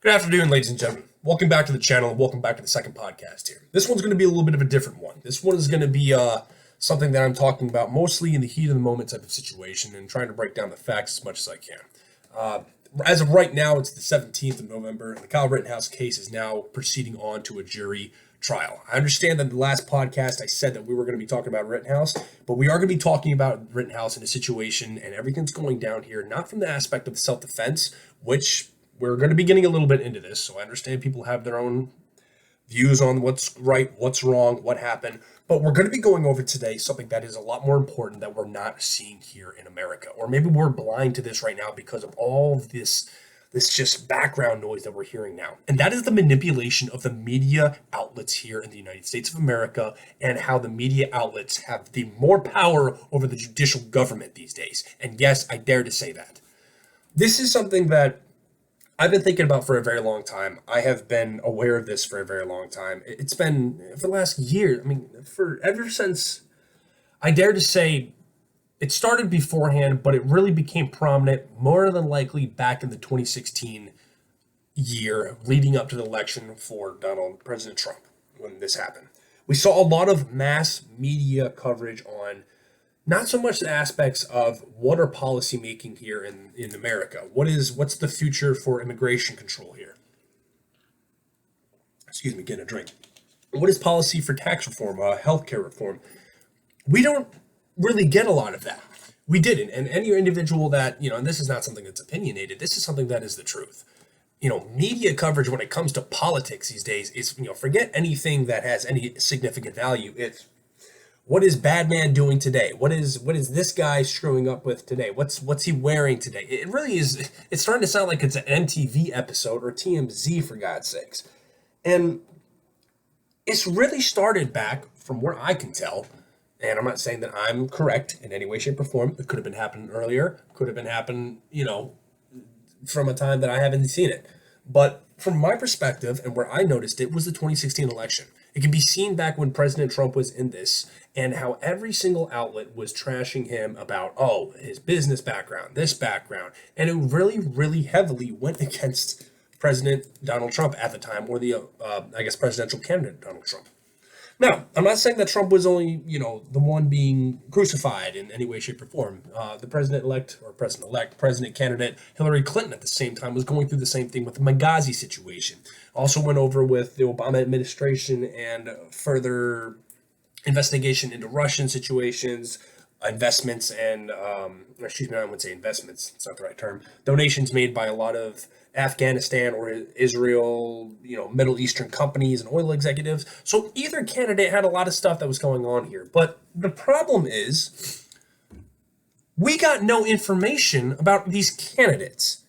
Good afternoon, ladies and gentlemen. Welcome back to the channel and welcome back to the second podcast here. This one's going to be a little bit of a different one. This one is going to be something that I'm talking about mostly in the heat of the moment type of situation and trying to break down the facts as much as I can. As of right now, it's the 17th of November, and the Kyle Rittenhouse case is now proceeding on to a jury trial. I understand that in the last podcast I said that we were going to be talking about Rittenhouse, but we are going to be talking about Rittenhouse in a situation and everything's going down here, not from the aspect of self-defense, which we're going to be getting a little bit into this, so I understand people have their own views on what's right, what's wrong, what happened, but we're going to be going over today something that is a lot more important that we're not seeing here in America, or maybe we're blind to this right now because of all of this just background noise that we're hearing now, and that is the manipulation of the media outlets here in the United States of America and how the media outlets have the more power over the judicial government these days. And yes, I dare to say that. This is something that I've been thinking about for a very long time. I have been aware of this for a very long time. It's been for the last year. I mean, for ever since, I dare to say it started beforehand, but it really became prominent more than likely back in the 2016 year leading up to the election for President Trump when this happened. We saw a lot of mass media coverage on not so much the aspects of what are policy making here in America. What's the future for immigration control here? Excuse me, getting a drink. What is policy for tax reform, healthcare reform? We don't really get a lot of that. We didn't. And any individual that, and this is not something that's opinionated, this is something that is the truth. Media coverage when it comes to politics these days is, forget anything that has any significant value. It's what is Badman doing today? What is this guy screwing up with today? What's he wearing today? It really is. It's starting to sound like it's an MTV episode or TMZ for God's sakes, and it's really started back from where I can tell. And I'm not saying that I'm correct in any way, shape, or form. It could have been happening earlier. Could have been happening, from a time that I haven't seen it. But from my perspective and where I noticed it was the 2016 election. It can be seen back when President Trump was in this and how every single outlet was trashing him about, his business background, this background. And it really, really heavily went against President Donald Trump at the time, or the, presidential candidate Donald Trump. Now, I'm not saying that Trump was only, the one being crucified in any way, shape, or form. The president candidate Hillary Clinton at the same time was going through the same thing with the Benghazi situation. Also went over with the Obama administration and further investigation into Russian situations, investments, and, I wouldn't say investments, it's not the right term, donations made by a lot of Afghanistan or Israel, Middle Eastern companies and oil executives. So either candidate had a lot of stuff that was going on here. But the problem is we got no information about these candidates.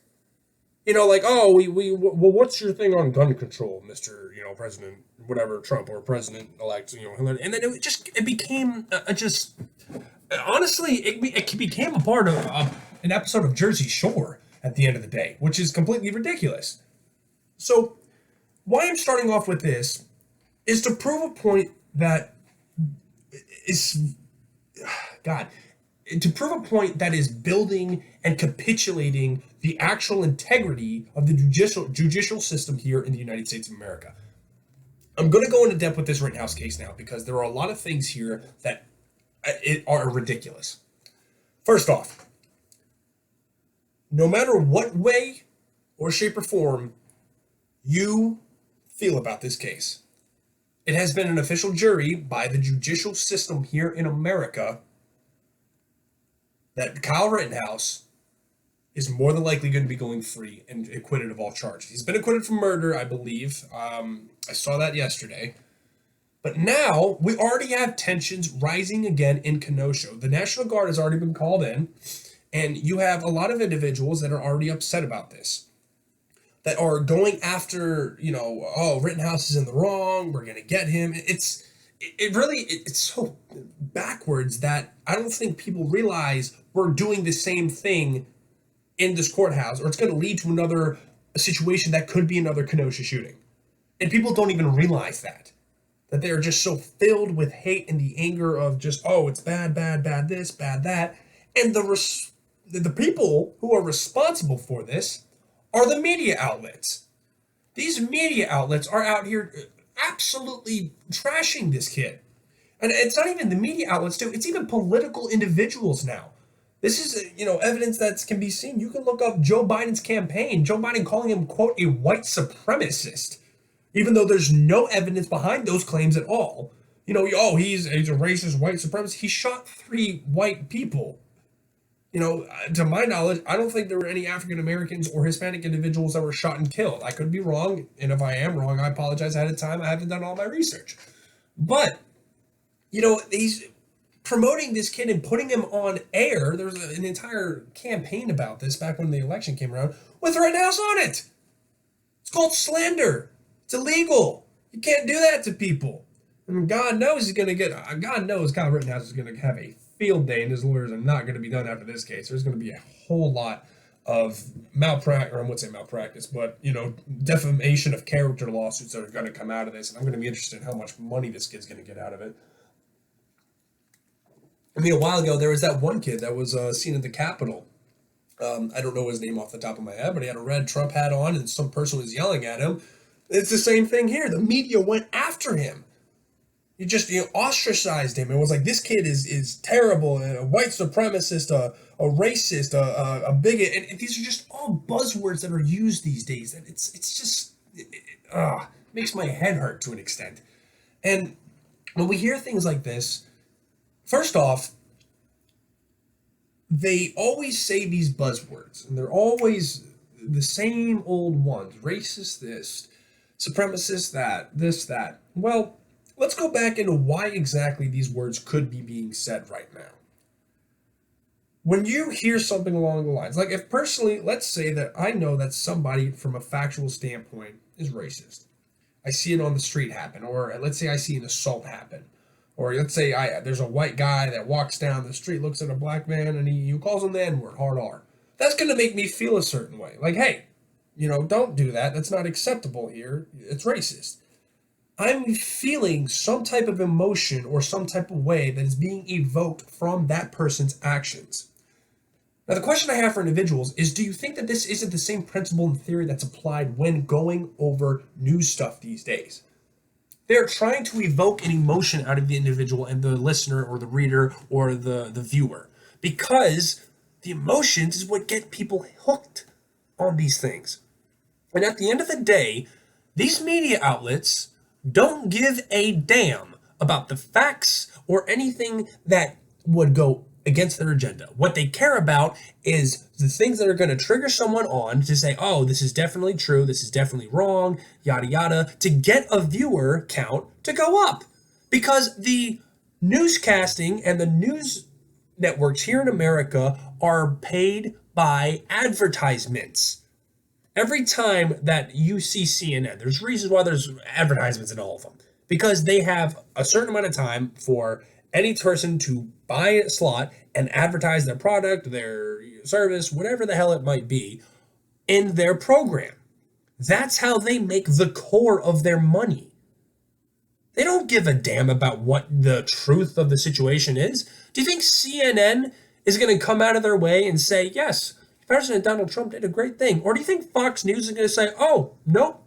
What's your thing on gun control, Mr. President, whatever, Trump or President-elect, Hillary. And then it became honestly, it became a part of an episode of Jersey Shore at the end of the day, which is completely ridiculous. So why I'm starting off with this is to prove a point that is building and capitulating the actual integrity of the judicial system here in the United States of America. I'm going to go into depth with this Rittenhouse case now because there are a lot of things here that are ridiculous. First off, no matter what way or shape or form you feel about this case, it has been an official jury by the judicial system here in America that Kyle Rittenhouse is more than likely going to be going free and acquitted of all charges. He's been acquitted from murder, I believe. I saw that yesterday. But now we already have tensions rising again in Kenosha. The National Guard has already been called in, and you have a lot of individuals that are already upset about this, that are going after, Rittenhouse is in the wrong, we're going to get him. It's so backwards that I don't think people realize we're doing the same thing in this courthouse, or it's going to lead to another situation that could be another Kenosha shooting. And people don't even realize that they're just so filled with hate and the anger of just, it's bad, this, bad, that. And the people who are responsible for this are the media outlets. These media outlets are out here absolutely trashing this kid. And it's not even the media outlets too, it's even political individuals now. This is, evidence that can be seen. You can look up Joe Biden's campaign, Joe Biden calling him, quote, a white supremacist, even though there's no evidence behind those claims at all. Oh, he's a racist white supremacist. He shot 3 white people. To my knowledge, I don't think there were any African Americans or Hispanic individuals that were shot and killed. I could be wrong, and if I am wrong, I apologize ahead of time. I haven't done all my research. But, he's promoting this kid and putting him on air. There was an entire campaign about this back when the election came around with Rittenhouse on it. It's called slander. It's illegal. You can't do that to people. And God knows God knows Kyle Rittenhouse is going to have a field day, and his lawyers are not going to be done after this case. There's going to be a whole lot of malpractice, or I wouldn't say malpractice, but, defamation of character lawsuits that are going to come out of this. And I'm going to be interested in how much money this kid's going to get out of it. I mean, a while ago, there was that one kid that was seen at the Capitol. I don't know his name off the top of my head, but he had a red Trump hat on, and some person was yelling at him. It's the same thing here. The media went after him. You just ostracized him. It was like, this kid is terrible, a white supremacist, a racist, a bigot, and these are just all buzzwords that are used these days. And it's just makes my head hurt to an extent. And when we hear things like this, first off, they always say these buzzwords, and they're always the same old ones: racist, this; supremacist, that; this, that. Well, let's go back into why exactly these words could be being said right now. When you hear something along the lines, like if personally, let's say that I know that somebody from a factual standpoint is racist. I see it on the street happen, or let's say I see an assault happen. Or let's say there's a white guy that walks down the street, looks at a black man, and he calls him the N-word, hard R. That's going to make me feel a certain way. Like, hey, don't do that. That's not acceptable here. It's racist. I'm feeling some type of emotion or some type of way that is being evoked from that person's actions. Now, the question I have for individuals is, do you think that this isn't the same principle and theory that's applied when going over news stuff these days? They're trying to evoke an emotion out of the individual and the listener or the reader or the viewer, because the emotions is what get people hooked on these things. And at the end of the day, these media outlets don't give a damn about the facts or anything that would go against their agenda. What they care about is the things that are going to trigger someone on to say, oh, this is definitely true, this is definitely wrong, yada yada, to get a viewer count to go up. Because the newscasting and the news networks here in America are paid by advertisements. Every time that you see CNN, there's reasons why there's advertisements in all of them. Because they have a certain amount of time for any person to buy a slot and advertise their product, their service, whatever the hell it might be, in their program. That's how they make the core of their money. They don't give a damn about what the truth of the situation is. Do you think CNN is going to come out of their way and say, yes, President Donald Trump did a great thing? Or do you think Fox News is going to say, oh, nope,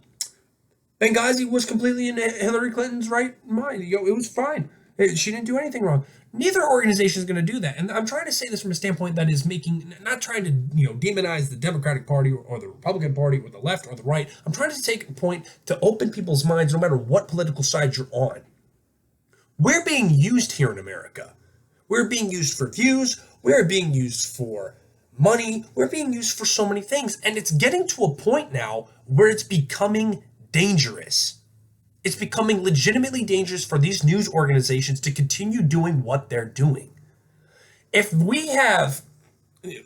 Benghazi was completely in Hillary Clinton's right mind. It was fine. She didn't do anything wrong. Neither organization is going to do that. And I'm trying to say this from a standpoint that is not trying to, demonize the Democratic Party or the Republican Party or the left or the right. I'm trying to take a point to open people's minds no matter what political side you're on. We're being used here in America. We're being used for views. We're being used for money. We're being used for so many things. And it's getting to a point now where it's becoming dangerous. It's becoming legitimately dangerous for these news organizations to continue doing what they're doing. If we have,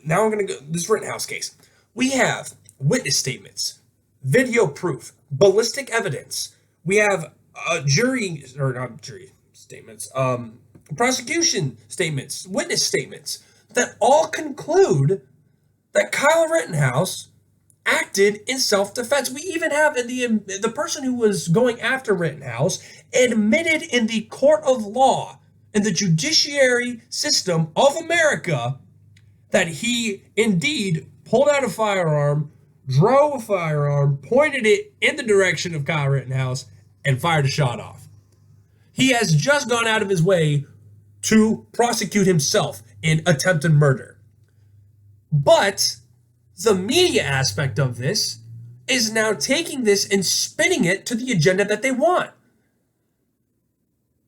now I'm going to go, this Rittenhouse case, we have witness statements, video proof, ballistic evidence. We have prosecution statements, witness statements that all conclude that Kyle Rittenhouse acted in self-defense. We even have the person who was going after Rittenhouse admitted in the court of law, in the judiciary system of America, that he indeed pulled out a firearm, drove a firearm, pointed it in the direction of Kyle Rittenhouse, and fired a shot off. He has just gone out of his way to prosecute himself in attempted murder. But the media aspect of this is now taking this and spinning it to the agenda that they want.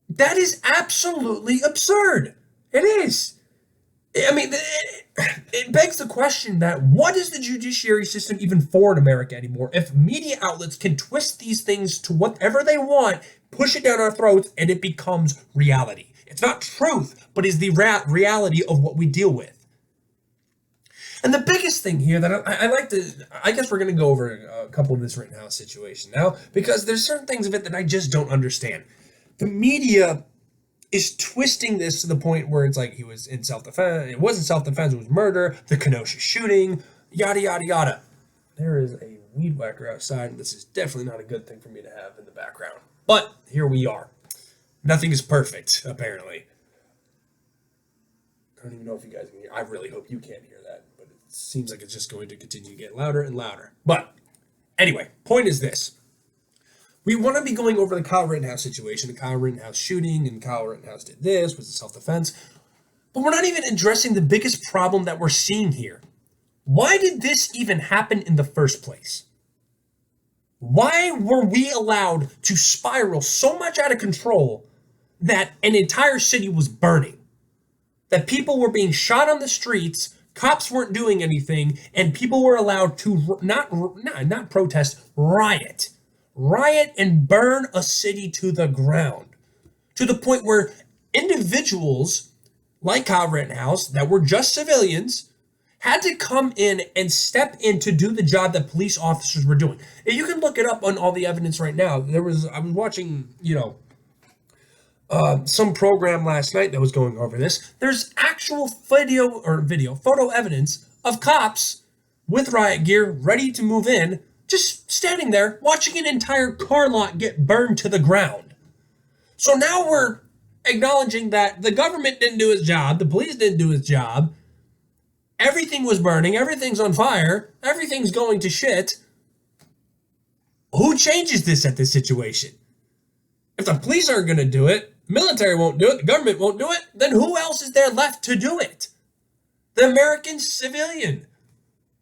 That is absolutely absurd. It is. I mean, it begs the question that what is the judiciary system even for in America anymore if media outlets can twist these things to whatever they want, push it down our throats, and it becomes reality. It's not truth, but is the reality of what we deal with. And the biggest thing here that I like to, I guess we're going to go over a couple of this Rittenhouse situation now, because there's certain things of it that I just don't understand. The media is twisting this to the point where it's like he was in self-defense. It wasn't self-defense, it was murder, the Kenosha shooting, yada, yada, yada. There is a weed whacker outside, and this is definitely not a good thing for me to have in the background. But here we are. Nothing is perfect, apparently. I don't even know if you guys can hear. I really hope you can't hear that, but it seems like it's just going to continue to get louder and louder. But anyway, point is this. We want to be going over the Kyle Rittenhouse situation, the Kyle Rittenhouse shooting, and Kyle Rittenhouse did this, was it self-defense? But we're not even addressing the biggest problem that we're seeing here. Why did this even happen in the first place? Why were we allowed to spiral so much out of control that an entire city was burning? That people were being shot on the streets, cops weren't doing anything, and people were allowed to not protest, riot. Riot and burn a city to the ground, to the point where individuals like Kyle Rittenhouse that were just civilians had to come in and step in to do the job that police officers were doing. And you can look it up on all the evidence right now. I was watching, some program last night that was going over this. There's actual photo evidence of cops with riot gear ready to move in, just standing there watching an entire car lot get burned to the ground. So now we're acknowledging that the government didn't do its job, the police didn't do its job, everything was burning, everything's on fire, everything's going to shit. Who changes this at this situation? If the police aren't going to do it, the military won't do it, the government won't do it, then who else is there left to do it? The American civilian.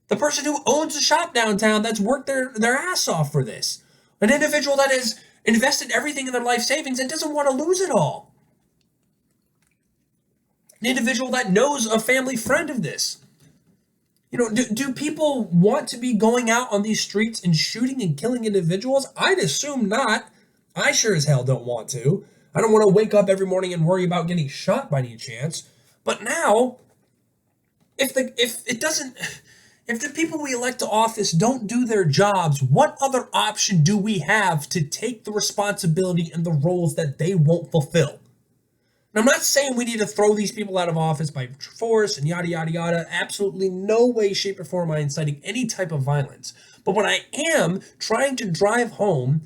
The person who owns a shop downtown that's worked their ass off for this. An individual that has invested everything in their life savings and doesn't want to lose it all. An individual that knows a family friend of this. Do people want to be going out on these streets and shooting and killing individuals? I'd assume not. I sure as hell don't want to. I don't want to wake up every morning and worry about getting shot by any chance. But now, if the people we elect to office don't do their jobs, what other option do we have to take the responsibility and the roles that they won't fulfill? And I'm not saying we need to throw these people out of office by force and yada, yada, yada. Absolutely no way, shape, or form am I inciting any type of violence. But what I am trying to drive home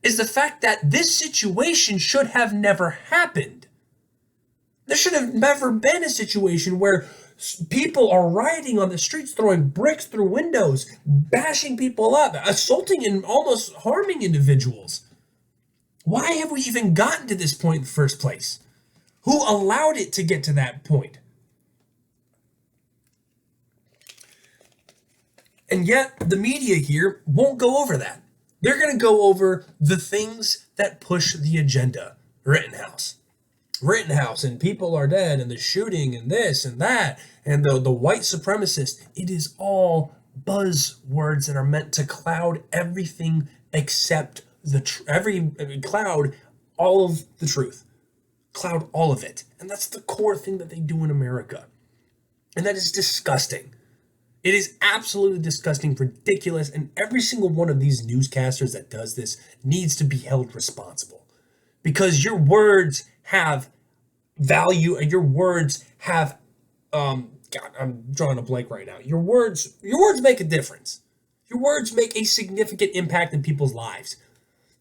is the fact that this situation should have never happened. There should have never been a situation where people are rioting on the streets, throwing bricks through windows, bashing people up, assaulting and almost harming individuals. Why have we even gotten to this point in the first place? Who allowed it to get to that point? And yet, the media here won't go over that. They're going to go over the things that push the agenda. Rittenhouse and people are dead and the shooting and this and that and the white supremacist. It is all buzzwords that are meant to cloud everything except cloud all of the truth. Cloud all of it. And that's the core thing that they do in America. And that is disgusting. It is absolutely disgusting, ridiculous, and every single one of these newscasters that does this needs to be held responsible. Because your words have value and your words have God, I'm drawing a blank right now. Your words make a difference. Your words make a significant impact in people's lives.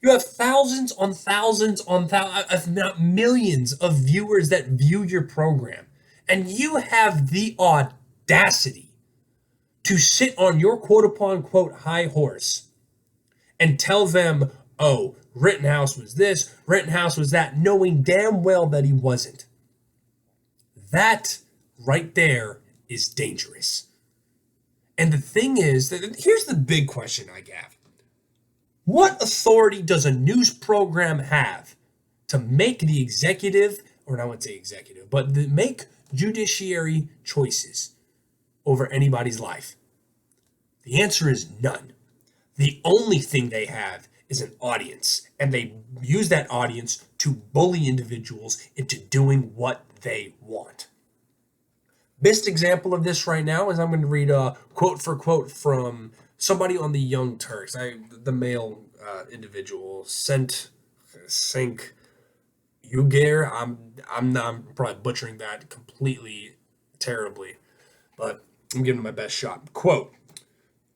You have thousands on thousands on thousands, if not millions of viewers that view your program. And you have the audacity to sit on your quote-unquote high horse and tell them, oh, Rittenhouse was this, Rittenhouse was that, knowing damn well that he wasn't. That right there is dangerous. And the thing is, here's the big question I have. What authority does a news program have to make the executive, or I wouldn't say executive, but to make judiciary choices over anybody's life? The answer is none. The only thing they have is an audience, and they use that audience to bully individuals into doing what they want. Best example of this right now is I'm going to read a quote for quote from somebody on the Young Turks. The male individual Sent Sink Ugair. I'm probably butchering that completely terribly, but I'm giving it my best shot. Quote.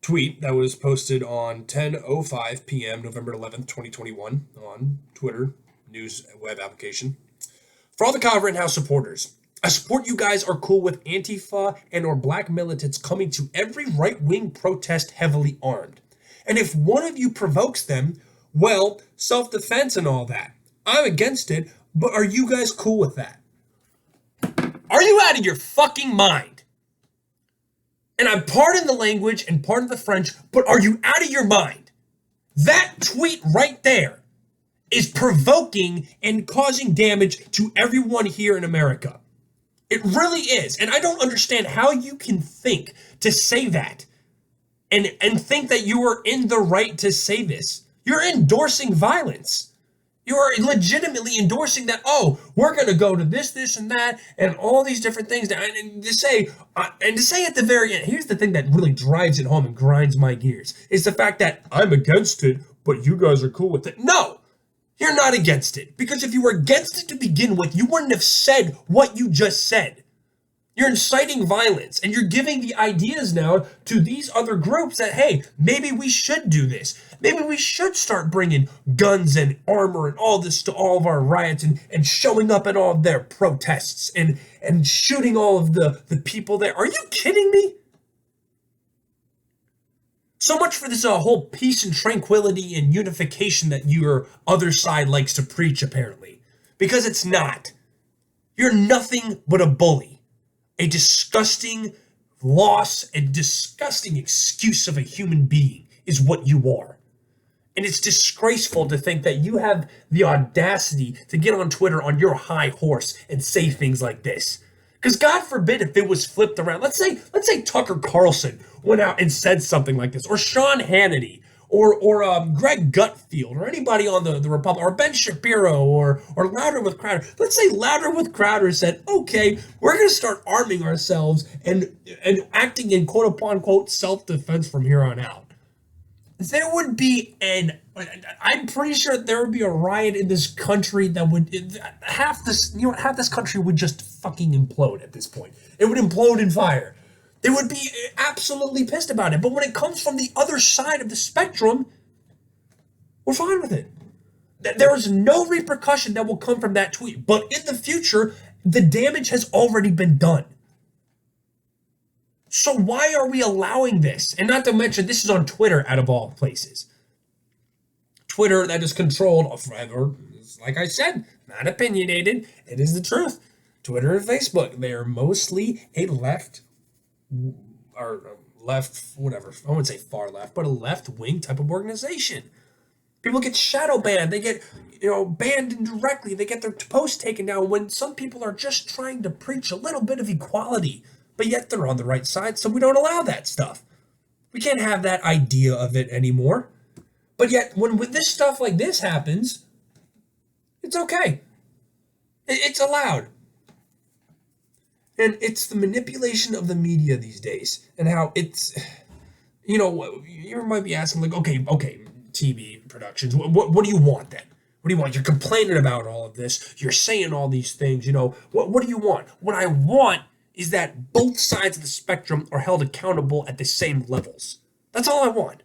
Tweet that was posted on 10:05 p.m. November 11th, 2021 on Twitter news web application. For all the Kyle Rittenhouse supporters, I support you guys are cool with Antifa and or black militants coming to every right-wing protest heavily armed. And if one of you provokes them, well, self-defense and all that. I'm against it, but are you guys cool with that? Are you out of your fucking mind? And I'm pardon the language and pardon the French, but are you out of your mind? That tweet right there is provoking and causing damage to everyone here in America. It really is. And I don't understand how you can think to say that and think that you are in the right to say this. You're endorsing violence. You are legitimately endorsing that, oh, we're going to go to this, and that, and all these different things. And to say at the very end, here's the thing that really drives it home and grinds my gears, is the fact that I'm against it, but you guys are cool with it. No, you're not against it. Because if you were against it to begin with, you wouldn't have said what you just said. You're inciting violence, and you're giving the ideas now to these other groups that, hey, maybe we should do this. Maybe we should start bringing guns and armor and all this to all of our riots and showing up at all of their protests and shooting all of the people there. Are you kidding me? So much for this whole peace and tranquility and unification that your other side likes to preach, apparently. Because it's not. You're nothing but a bully. A disgusting loss, a disgusting excuse of a human being is what you are. And it's disgraceful to think that you have the audacity to get on Twitter on your high horse and say things like this. Because God forbid if it was flipped around. Let's say Tucker Carlson went out and said something like this, or Sean Hannity, or Greg Gutfield, or anybody on the Republic, or Ben Shapiro, or Louder with Crowder. Let's say Louder with Crowder said, okay, we're going to start arming ourselves and acting in quote-unquote self-defense from here on out. There would be I'm pretty sure there would be a riot in this country that would, half this country would just fucking implode at this point. It would implode in fire. They would be absolutely pissed about it. But when it comes from the other side of the spectrum, we're fine with it. There is no repercussion that will come from that tweet. But in the future, the damage has already been done. So why are we allowing this? And not to mention, this is on Twitter, out of all places. Twitter that is controlled forever, like I said, not opinionated. It is the truth. Twitter and Facebook, they are mostly a left, whatever, I wouldn't say far left, but a left-wing type of organization. People get shadow banned. They get, banned indirectly. They get their posts taken down when some people are just trying to preach a little bit of equality, but yet they're on the right side, so we don't allow that stuff. We can't have that idea of it anymore. But yet, when this stuff like this happens, it's okay. It's allowed. And it's the manipulation of the media these days, and how it's, you might be asking, like, okay, TV productions, what do you want then? What do you want? You're complaining about all of this. You're saying all these things, what do you want? What I want is that both sides of the spectrum are held accountable at the same levels. That's all I want.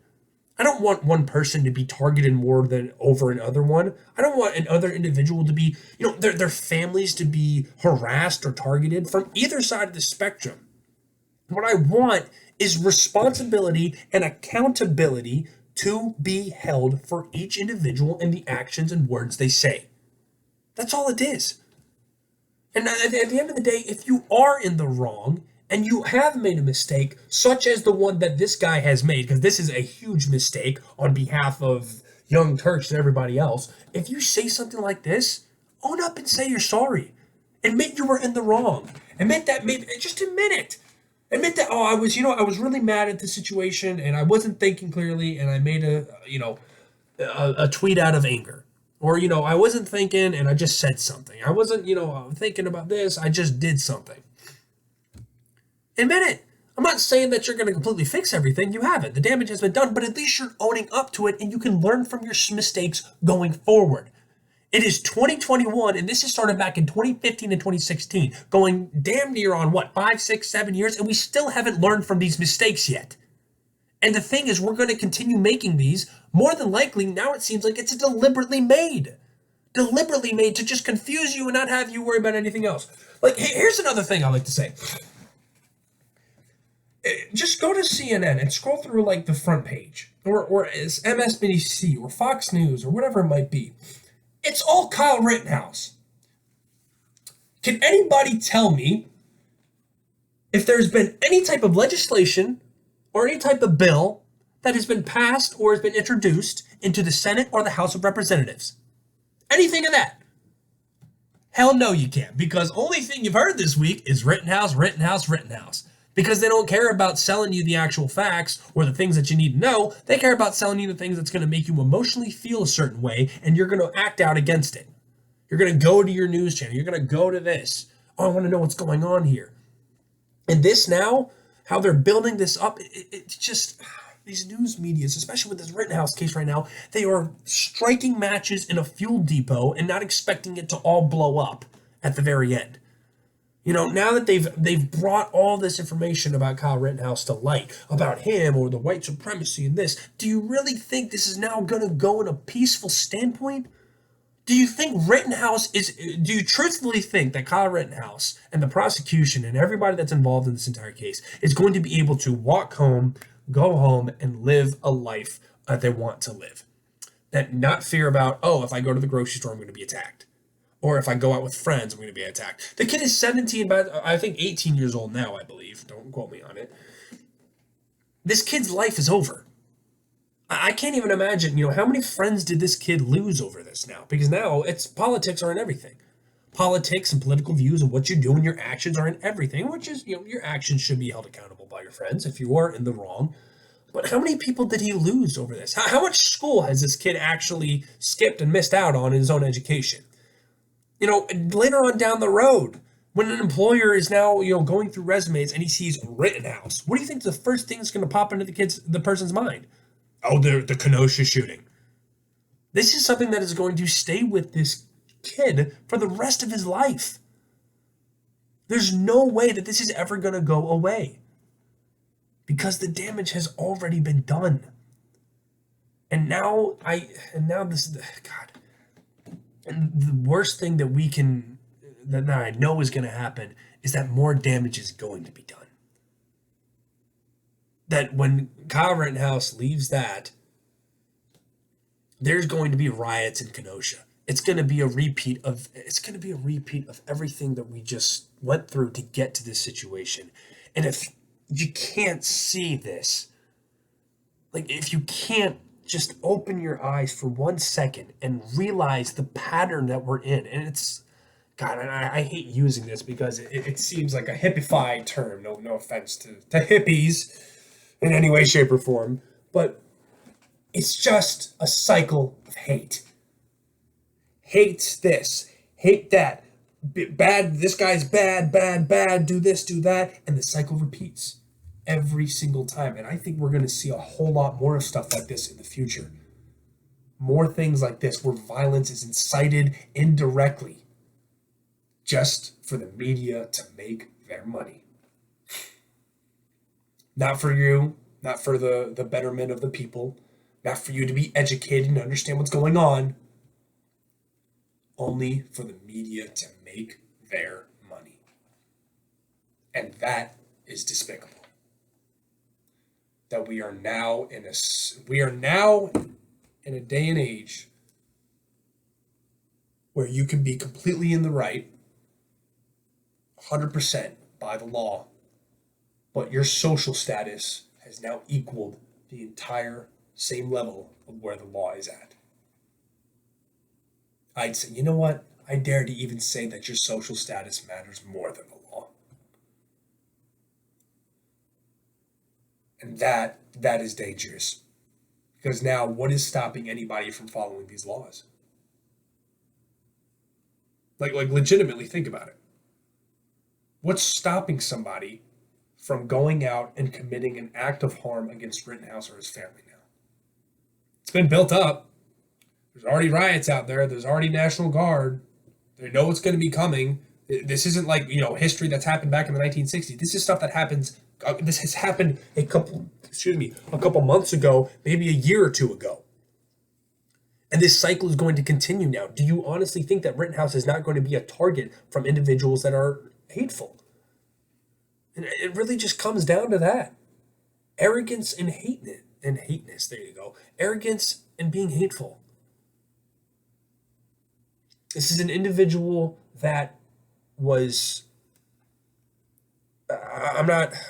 I don't want one person to be targeted more than over another one. I don't want another individual to be, their families to be harassed or targeted from either side of the spectrum. What I want is responsibility and accountability to be held for each individual and the actions and words they say. That's all it is. And at the end of the day, if you are in the wrong and you have made a mistake, such as the one that this guy has made, because this is a huge mistake on behalf of Young Turks and everybody else, if you say something like this, own up and say you're sorry. Admit you were in the wrong. Admit that, maybe just admit it. Admit that, oh, I was really mad at the situation and I wasn't thinking clearly and I made a tweet out of anger. Or, I wasn't thinking and I just said something. I wasn't, thinking about this. I just did something. Admit it. I'm not saying that you're going to completely fix everything. You haven't. The damage has been done, but at least you're owning up to it and you can learn from your mistakes going forward. It is 2021, and this has started back in 2015 and 2016, going damn near on 5, 6, 7 years, and we still haven't learned from these mistakes yet. And the thing is, we're going to continue making these. More than likely, now it seems like it's deliberately made. Deliberately made to just confuse you and not have you worry about anything else. Like, here's another thing I like to say. Just go to CNN and scroll through, like, the front page. Or MSNBC or Fox News or whatever it might be. It's all Kyle Rittenhouse. Can anybody tell me if there's been any type of legislation or any type of bill that has been passed or has been introduced into the Senate or the House of Representatives? Anything of that? Hell no, you can't, because only thing you've heard this week is Rittenhouse, Rittenhouse, Rittenhouse. Because they don't care about selling you the actual facts or the things that you need to know. They care about selling you the things that's going to make you emotionally feel a certain way, and you're going to act out against it. You're going to go to your news channel. You're going to go to this. Oh, I want to know what's going on here. And this now, how they're building this up, it's just, these news medias, especially with this Rittenhouse case right now, they are striking matches in a fuel depot and not expecting it to all blow up at the very end. Now that they've brought all this information about Kyle Rittenhouse to light, about him or the white supremacy and this, do you really think this is now going to go in a peaceful standpoint? Do you truthfully think that Kyle Rittenhouse and the prosecution and everybody that's involved in this entire case is going to be able to walk home, go home, and live a life that they want to live? That not fear about, oh, if I go to the grocery store, I'm going to be attacked. Or if I go out with friends, I'm going to be attacked. The kid is 17, but I think 18 years old now, I believe. Don't quote me on it. This kid's life is over. I can't even imagine, how many friends did this kid lose over this now? Because now it's politics are in everything. Politics and political views and what you do and your actions are in everything, which is, your actions should be held accountable by your friends if you are in the wrong. But how many people did he lose over this? How much school has this kid actually skipped and missed out on in his own education? Later on down the road, when an employer is now, going through resumes and he sees Rittenhouse, what do you think the first thing that's going to pop into the person's mind? Oh, the Kenosha shooting. This is something that is going to stay with this kid for the rest of his life. There's no way that this is ever going to go away because the damage has already been done. And now this, God. And the worst thing that I know is going to happen is that more damage is going to be done. That when Kyle Rittenhouse leaves there's going to be riots in Kenosha. It's going to be a repeat of everything that we just went through to get to this situation. And if you can't see this, like if you can't just open your eyes for 1 second and realize the pattern that we're in. And it's, God, and I hate using this because it seems like a hippified term. No offense to hippies in any way, shape, or form. But it's just a cycle of hate. Hate this, hate that. Bad, this guy's bad, do this, do that. And the cycle repeats every single time. And I think we're going to see a whole lot more of stuff like this in the future. More things like this where violence is incited indirectly just for the media to make their money. Not for you, not for the betterment of the people, not for you to be educated and understand what's going on. Only for the media to make their money. And that is despicable. that we are now in a day and age where you can be completely in the right, 100% by the law, but your social status has now equaled the entire same level of where the law is at. I'd say, you know what? I dare to even say that your social status matters more than the law. And that is dangerous. Because now what is stopping anybody from following these laws? Like legitimately think about it. What's stopping somebody from going out and committing an act of harm against Rittenhouse or his family now? It's been built up. There's already riots out there. There's already National Guard. They know what's going to be coming. This isn't like, history that's happened back in the 1960s. This is stuff that happens. This has happened a couple months ago, maybe a year or two ago. And this cycle is going to continue now. Do you honestly think that Rittenhouse is not going to be a target from individuals that are hateful? And it really just comes down to that. Arrogance and hateness. There you go. Arrogance and being hateful. This is an individual that was... I'm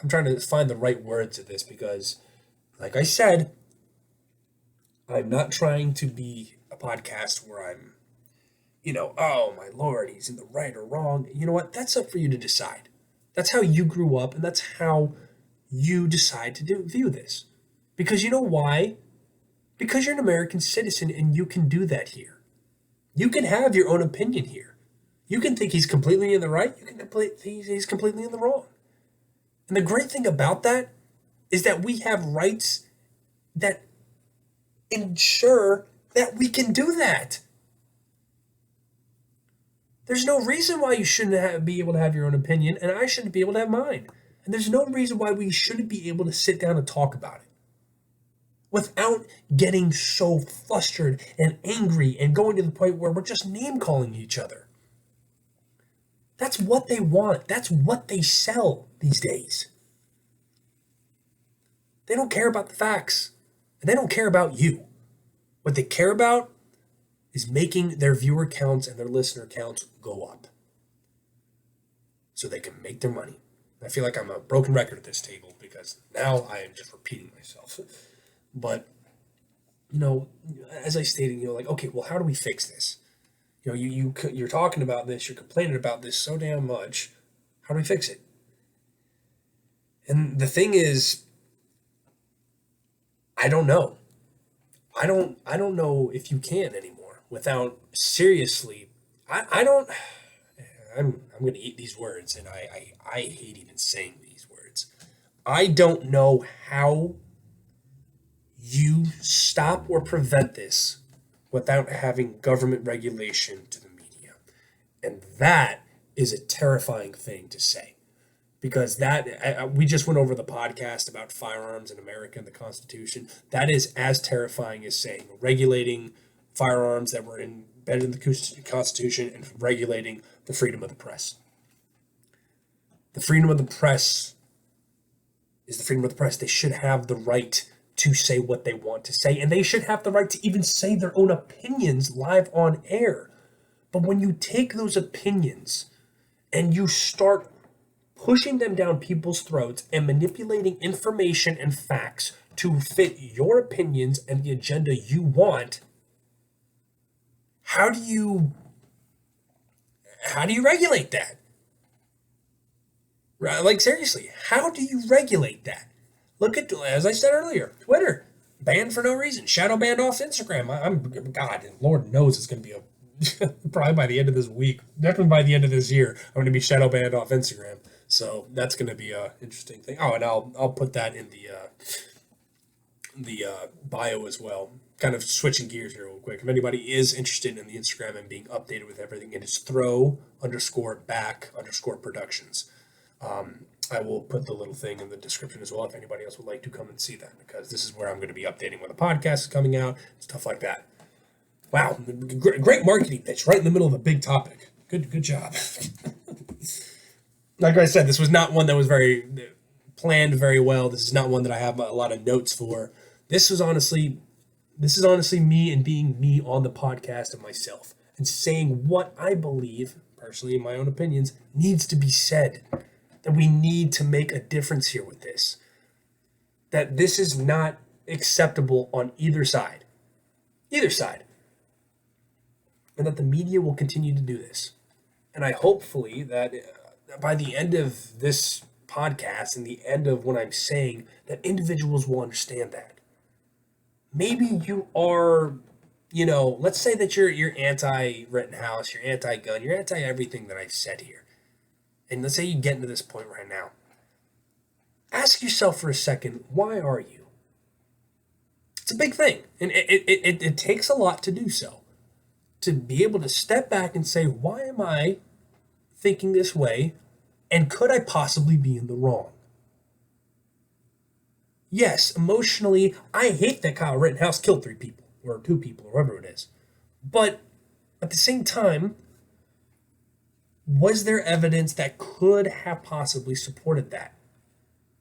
trying to find the right words of this because, like I said, I'm not trying to be a podcast where I'm, oh my Lord, he's in the right or wrong. You know what? That's up for you to decide. That's how you grew up, and that's how you decide to view this. Because you know why? Because you're an American citizen and you can do that here. You can have your own opinion here. You can think he's completely in the right. You can think he's completely in the wrong. And the great thing about that is that we have rights that ensure that we can do that. There's no reason why you shouldn't be able to have your own opinion, and I shouldn't be able to have mine. And there's no reason why we shouldn't be able to sit down and talk about it without getting so flustered and angry and going to the point where we're just name-calling each other. That's what they want. That's what they sell these days. They don't care about the facts, and they don't care about you. What they care about is making their viewer counts and their listener counts go up so they can make their money. I feel like I'm a broken record at this table because now I am just repeating myself. But, as I stated, okay, well, how do we fix this? You're talking about this, you're complaining about this so damn much. How do we fix it? And the thing is, I don't know. I don't know if you can anymore without seriously. I'm going to eat these words, and I hate even saying these words. I don't know how you stop or prevent this without having government regulation to the media. And that is a terrifying thing to say. Because we just went over the podcast about firearms in America and the Constitution. That is as terrifying as saying regulating firearms that were embedded in the Constitution and regulating the freedom of the press. The freedom of the press is the freedom of the press. They should have the right to say what they want to say, and they should have the right to even say their own opinions live on air. But when you take those opinions and you start pushing them down people's throats and manipulating information and facts to fit your opinions and the agenda you want, how do you regulate that? Like, seriously, how do you regulate that? Look at, as I said earlier, Twitter, banned for no reason, shadow banned off Instagram. God, and Lord knows it's going to be probably by the end of this week, definitely by the end of this year, I'm going to be shadow banned off Instagram. So that's going to be an interesting thing. Oh, and I'll put that in the bio as well. Kind of switching gears here real quick. If anybody is interested in the Instagram and being updated with everything, it is throw_back_productions. I will put the little thing in the description as well if anybody else would like to come and see that, because this is where I'm going to be updating when the podcast is coming out, stuff like that. Wow, great marketing pitch right in the middle of a big topic. Good job. Like I said, this was not one that was very planned very well. This is not one that I have a lot of notes for. This is honestly me and being me on the podcast of myself and saying what I believe, personally in my own opinions, needs to be said. That we need to make a difference here with this. That this is not acceptable on either side. Either side. And that the media will continue to do this. And I hopefully that by the end of this podcast and the end of what I'm saying, that individuals will understand that. Maybe you are, let's say that you're anti-Rittenhouse, you're anti-gun, you're anti-everything that I've said here. And let's say you get into this point right now. Ask yourself for a second, why are you? It's a big thing. And it takes a lot to do so. To be able to step back and say, why am I thinking this way? And could I possibly be in the wrong? Yes, emotionally, I hate that Kyle Rittenhouse killed 3 people, or 2 people, or whatever it is. But at the same time, was there evidence that could have possibly supported that?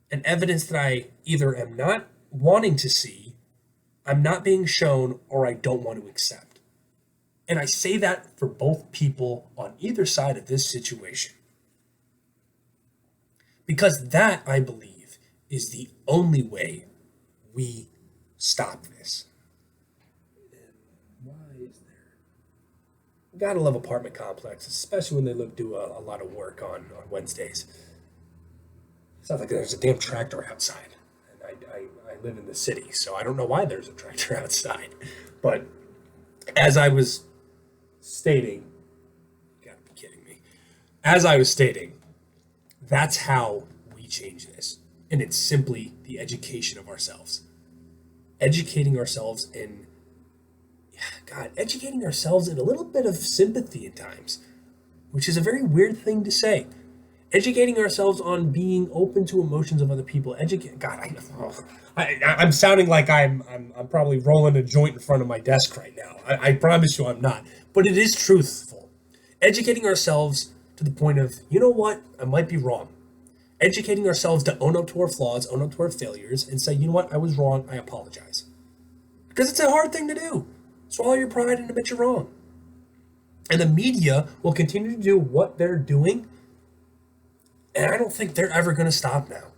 And evidence that I either am not wanting to see, I'm not being shown, or I don't want to accept. And I say that for both people on either side of this situation. Because that, I believe, is the only way we stop this. And why is there? Gotta love apartment complexes, especially when they do a lot of work on Wednesdays. Sounds like there's a damn tractor outside. And I live in the city, so I don't know why there's a tractor outside. But as I was stating, you gotta be kidding me. As I was stating, that's how we change this. And it's simply the education of ourselves. Educating ourselves in, educating ourselves in a little bit of sympathy at times, which is a very weird thing to say. Educating ourselves on being open to emotions of other people. I'm sounding like I'm probably rolling a joint in front of my desk right now. I promise you I'm not. But it is truthful. Educating ourselves to the point of, you know what, I might be wrong. Educating ourselves to own up to our flaws, own up to our failures, and say, you know what, I was wrong, I apologize. Because it's a hard thing to do. Swallow your pride and admit you're wrong. And the media will continue to do what they're doing, and I don't think they're ever going to stop now.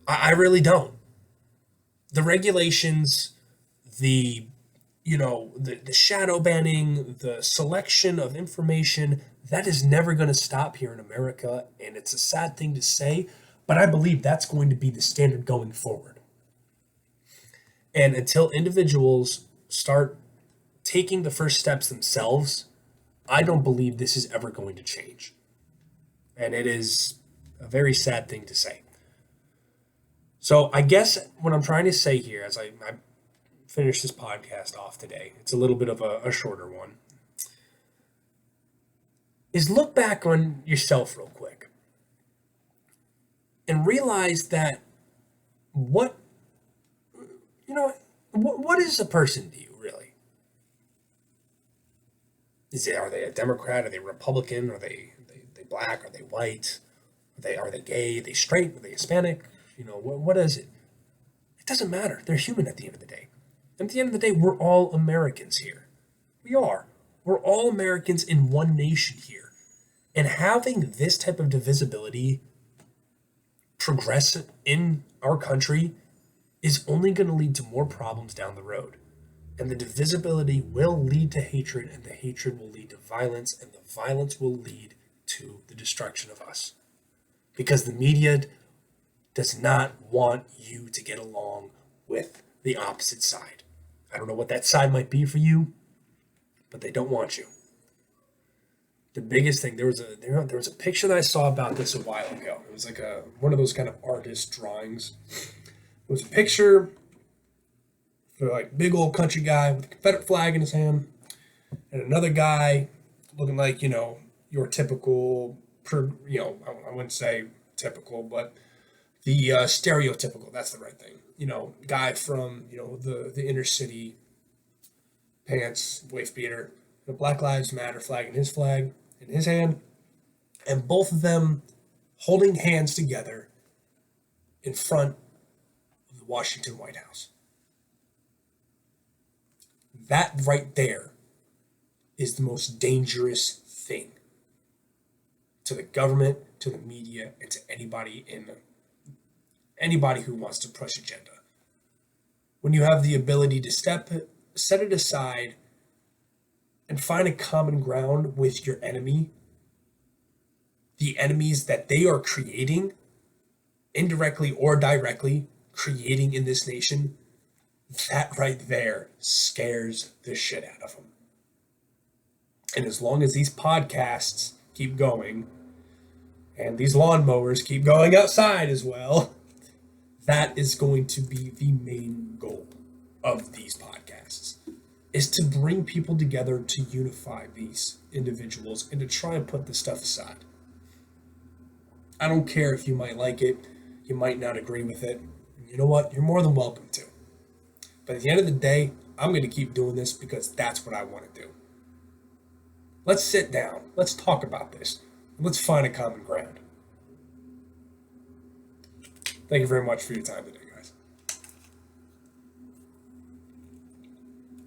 I really don't. The regulations, the shadow banning, the selection of information, that is never going to stop here in America, and it's a sad thing to say, but I believe that's going to be the standard going forward. And until individuals start taking the first steps themselves, I don't believe this is ever going to change. And it is a very sad thing to say. So I guess what I'm trying to say here, as I finish this podcast off today, it's a little bit of a shorter one, is look back on yourself real quick and realize that what is a person to you, really? Are they a Democrat? Are they Republican? Are they black? Are they white? Are they gay? Are they straight? Are they Hispanic? What is it? It doesn't matter. They're human at the end of the day. And at the end of the day, we're all Americans here. We are. We're all Americans in one nation here. And having this type of divisibility progress in our country is only going to lead to more problems down the road. And the divisibility will lead to hatred, and the hatred will lead to violence, and the violence will lead to the destruction of us. Because the media does not want you to get along with the opposite side. I don't know what that side might be for you, but they don't want you. The biggest thing, there was a picture that I saw about this a while ago. It was like one of those kind of artist drawings. It was a picture for like big old country guy with a Confederate flag in his hand, and another guy looking like your typical, I wouldn't say typical, but the stereotypical. That's the right thing. Guy from the inner city, pants, wife beater, the Black Lives Matter flag in his hand, and both of them holding hands together in front of the Washington White House. That right there is the most dangerous thing to the government, to the media, and to anybody who wants to push agenda. When you have the ability to set it aside and find a common ground with your enemy, the enemies that they are creating, indirectly or directly creating in this nation, that right there scares the shit out of them. And as long as these podcasts keep going, and these lawnmowers keep going outside as well, that is going to be the main goal of these podcasts, is to bring people together to unify these individuals and to try and put this stuff aside. I don't care if you might like it, you might not agree with it. You know what? You're more than welcome to. But at the end of the day, I'm going to keep doing this because that's what I want to do. Let's sit down. Let's talk about this. Let's find a common ground. Thank you very much for your time today.